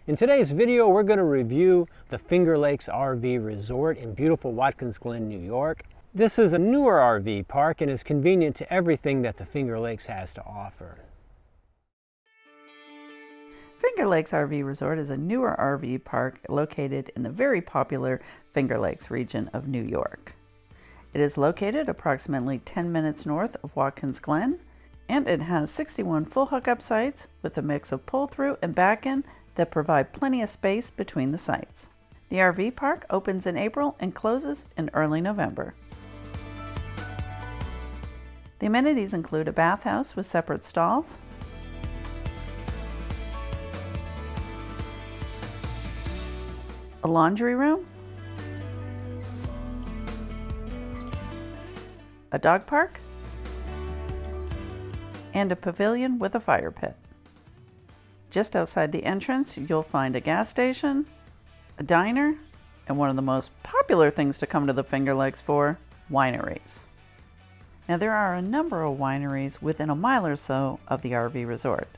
In today's video, we're going to review the Finger Lakes RV Resort in beautiful Watkins Glen, New York. This is a newer RV park and is convenient to everything that the Finger Lakes has to offer. Finger Lakes RV Resort is a newer RV park located in the very popular Finger Lakes region of New York. It is located approximately 10 minutes north of Watkins Glen, and it has 61 full hookup sites with a mix of pull-through and back-in that provide plenty of space between the sites. The RV park opens in April and closes in early November. The amenities include a bathhouse with separate stalls, a laundry room, a dog park, and a pavilion with a fire pit. Just outside the entrance, you'll find a gas station, a diner, and one of the most popular things to come to the Finger Lakes for, wineries. Now there are a number of wineries within a mile or so of the RV resort.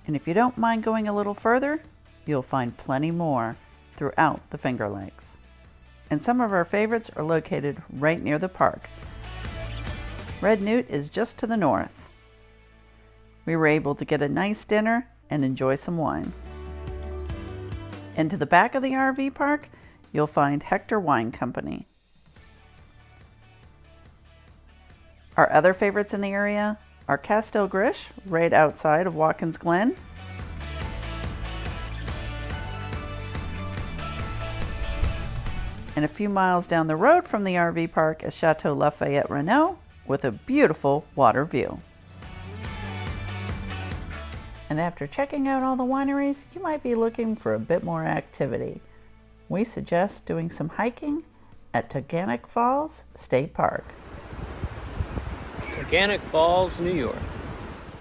And if you don't mind going a little further, you'll find plenty more throughout the Finger Lakes. And some of our favorites are located right near the park. Red Newt is just to the north. We were able to get a nice dinner and enjoy some wine. And to the back of the RV park, you'll find Hector Wine Company. Our other favorites in the area are Castel Grish, right outside of Watkins Glen, and a few miles down the road from the RV park is Chateau Lafayette Renault with a beautiful water view. And after checking out all the wineries, you might be looking for a bit more activity. We suggest doing some hiking at Taganic Falls State Park. Taganic Falls, New York.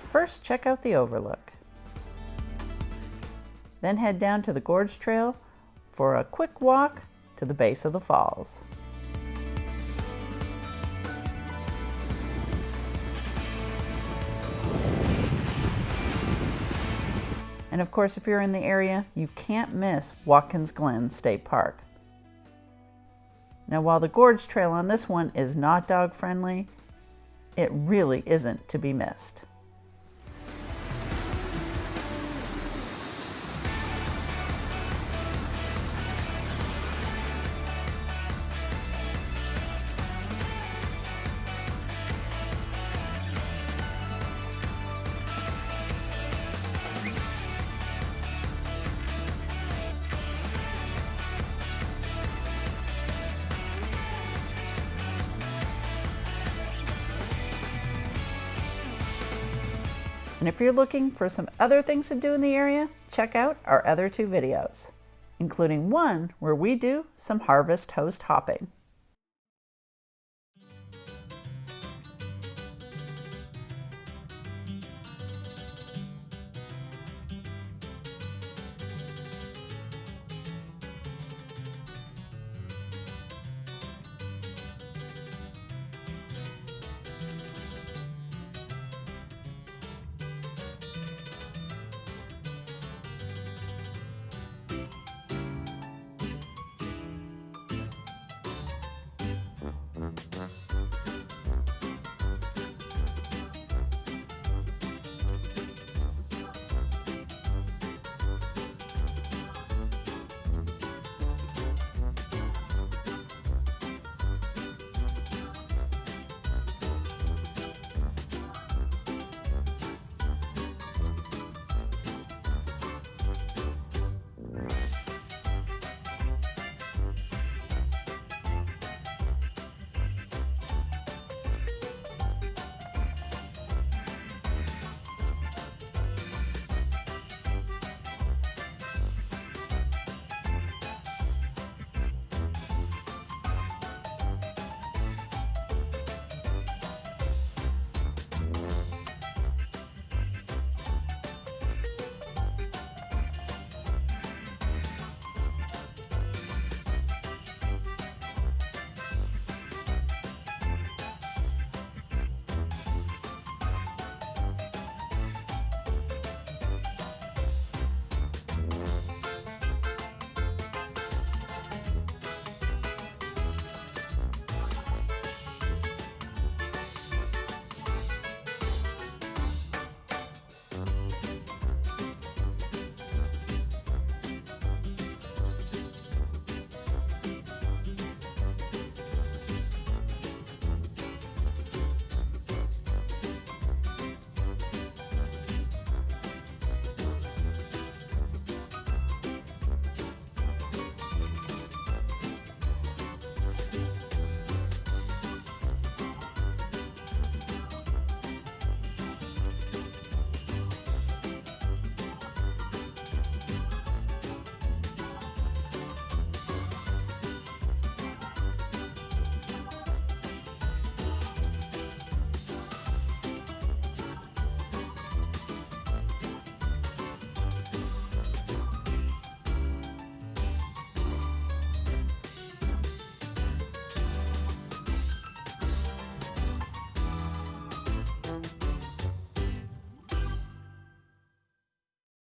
First, check out the overlook. Then head down to the Gorge Trail for a quick walk to the base of the falls. And of course, if you're in the area, you can't miss Watkins Glen State Park. Now, while the Gorge Trail on this one is not dog friendly, it really isn't to be missed. And if you're looking for some other things to do in the area, check out our other two videos, including one where we do some harvest host hopping.